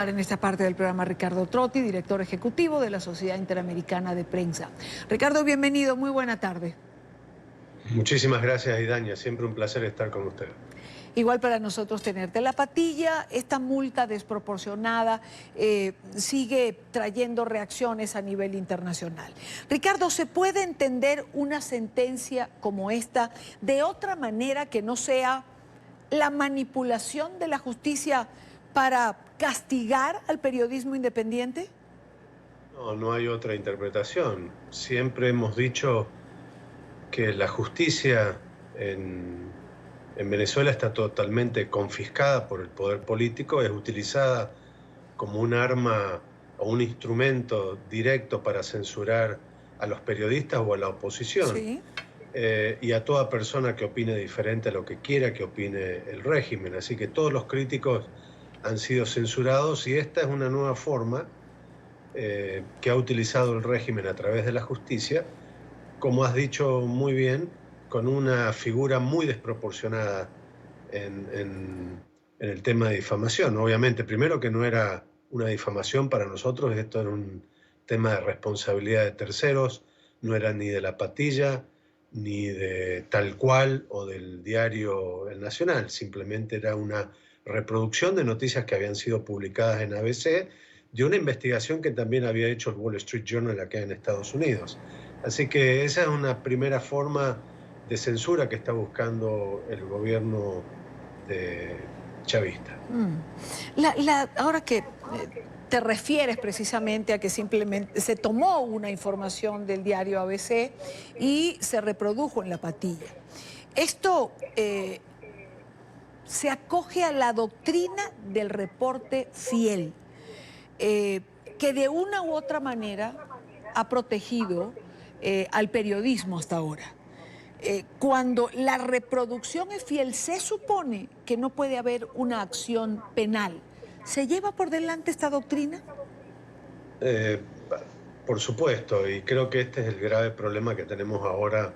En esta parte del programa Ricardo Trotti, director ejecutivo de la Sociedad Interamericana de Prensa. Ricardo, bienvenido, muy buena tarde. Muchísimas gracias, Idaña. Siempre un placer estar con usted. Igual para nosotros tenerte. La patilla, esta multa desproporcionada, sigue trayendo reacciones a nivel internacional. Ricardo, ¿se puede entender una sentencia como esta de otra manera que no sea la manipulación de la justicia para castigar al periodismo independiente? No, no hay otra interpretación. Siempre hemos dicho que la justicia en Venezuela está totalmente confiscada por el poder político, es utilizada como un arma o un instrumento directo para censurar a los periodistas o a la oposición. Sí. Y a toda persona que opine diferente a lo que quiera que opine el régimen. Así que todos los críticos han sido censurados y esta es una nueva forma que ha utilizado el régimen a través de la justicia, como has dicho muy bien, con una figura muy desproporcionada en el tema de difamación. Obviamente, primero que no era una difamación para nosotros, esto era un tema de responsabilidad de terceros, no era ni de la patilla, ni de Tal Cual o del diario El Nacional, simplemente era una reproducción de noticias que habían sido publicadas en ABC, de una investigación que también había hecho el Wall Street Journal acá en Estados Unidos. Así que esa es una primera forma de censura que está buscando el gobierno chavista. Ahora que te refieres precisamente a que simplemente se tomó una información del diario ABC y se reprodujo en la patilla. Esto se acoge a la doctrina del reporte fiel, que de una u otra manera ha protegido al periodismo hasta ahora. Cuando la reproducción es fiel, se supone que no puede haber una acción penal. ¿Se lleva por delante esta doctrina? Eh, por supuesto, y creo que este es el grave problema que tenemos ahora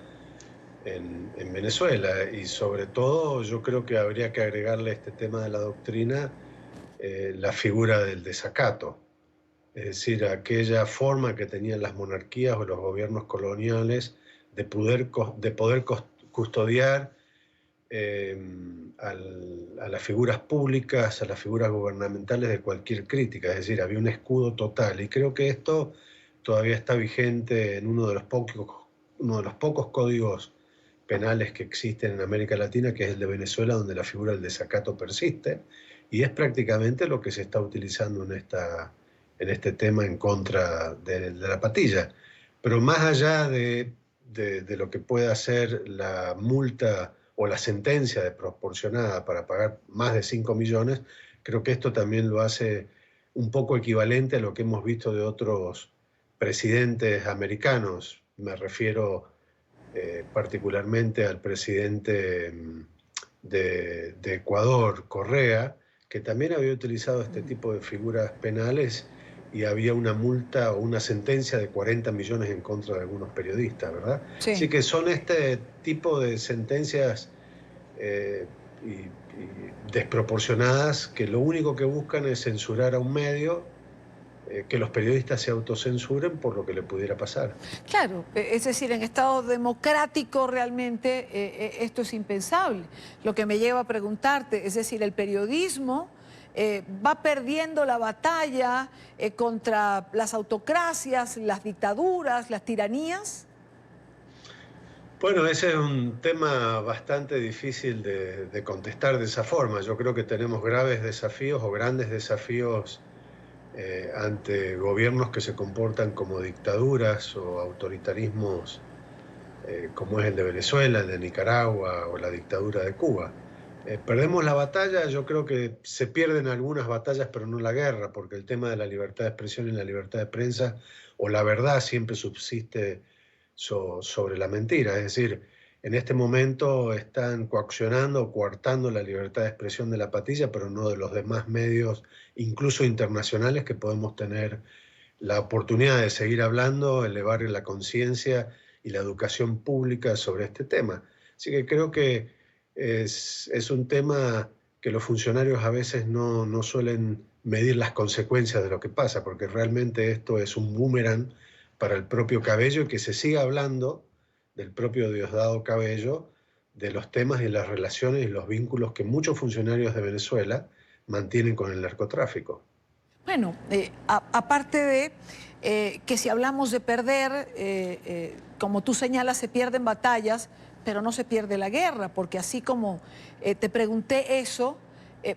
en Venezuela, y sobre todo yo creo que habría que agregarle a este tema de la doctrina la figura del desacato, es decir, aquella forma que tenían las monarquías o los gobiernos coloniales de poder custodiar a las figuras públicas, a las figuras gubernamentales de cualquier crítica, es decir, había un escudo total, y creo que esto todavía está vigente en uno de los pocos códigos penales que existen en América Latina, que es el de Venezuela, donde la figura del desacato persiste, y es prácticamente lo que se está utilizando en este tema en contra de la patilla. Pero más allá de lo que pueda ser la multa o la sentencia desproporcionada para pagar más de 5 millones, creo que esto también lo hace un poco equivalente a lo que hemos visto de otros presidentes americanos. Me refiero particularmente al presidente de Ecuador, Correa, que también había utilizado este tipo de figuras penales y había una multa o una sentencia de 40 millones en contra de algunos periodistas, ¿verdad? Sí. Así que son este tipo de sentencias y desproporcionadas que lo único que buscan es censurar a un medio, que los periodistas se autocensuren por lo que le pudiera pasar. Claro, es decir, en Estado democrático realmente esto es impensable. Lo que me lleva a preguntarte, es decir, el periodismo va perdiendo la batalla contra las autocracias, las dictaduras, las tiranías. Bueno, ese es un tema bastante difícil de contestar de esa forma. Yo creo que tenemos graves desafíos o grandes desafíos ante gobiernos que se comportan como dictaduras o autoritarismos como es el de Venezuela, el de Nicaragua o la dictadura de Cuba. Perdemos la batalla, yo creo que se pierden algunas batallas, pero no la guerra, porque el tema de la libertad de expresión y la libertad de prensa o la verdad siempre subsiste sobre la mentira. Es decir, en este momento están coaccionando o coartando la libertad de expresión de la patilla, pero no de los demás medios, incluso internacionales, que podemos tener la oportunidad de seguir hablando, elevar la conciencia y la educación pública sobre este tema. Así que creo que es un tema que los funcionarios a veces no suelen medir las consecuencias de lo que pasa, porque realmente esto es un boomerang para el propio Cabello y que se siga hablando del propio Diosdado Cabello, de los temas y las relaciones y los vínculos que muchos funcionarios de Venezuela mantienen con el narcotráfico. Bueno, aparte de que si hablamos de perder, como tú señalas, se pierden batallas, pero no se pierde la guerra, porque así como te pregunté eso,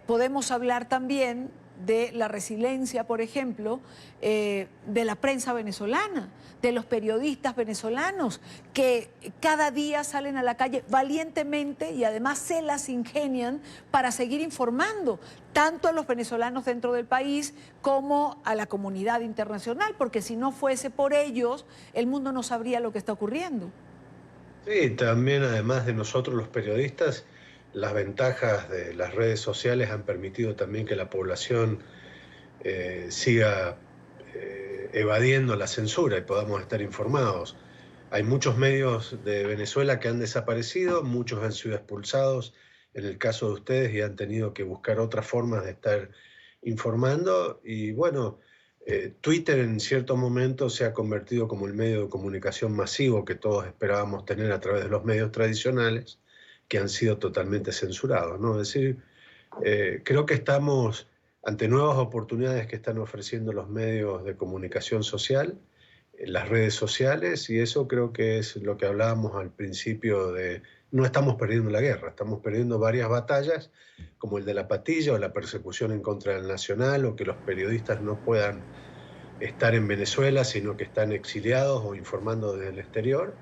podemos hablar también de la resiliencia, por ejemplo, de la prensa venezolana, de los periodistas venezolanos, que cada día salen a la calle valientemente y además se las ingenian para seguir informando, tanto a los venezolanos dentro del país como a la comunidad internacional, porque si no fuese por ellos, el mundo no sabría lo que está ocurriendo. Sí, también además de nosotros los periodistas, las ventajas de las redes sociales han permitido también que la población siga evadiendo la censura y podamos estar informados. Hay muchos medios de Venezuela que han desaparecido, muchos han sido expulsados en el caso de ustedes y han tenido que buscar otras formas de estar informando y bueno, Twitter en cierto momento se ha convertido como el medio de comunicación masivo que todos esperábamos tener a través de los medios tradicionales que han sido totalmente censurados, ¿no? Es decir, creo que estamos ante nuevas oportunidades que están ofreciendo los medios de comunicación social, las redes sociales, y eso creo que es lo que hablábamos al principio de no estamos perdiendo la guerra, estamos perdiendo varias batallas, como el de la patilla o la persecución en contra del Nacional, o que los periodistas no puedan estar en Venezuela, sino que están exiliados o informando desde el exterior.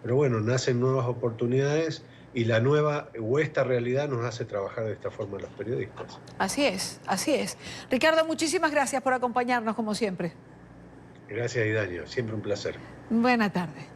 Pero bueno, nacen nuevas oportunidades y la nueva o esta realidad nos hace trabajar de esta forma a los periodistas. Así es, así es. Ricardo, muchísimas gracias por acompañarnos como siempre. Gracias, Idaño. Siempre un placer. Buena tarde.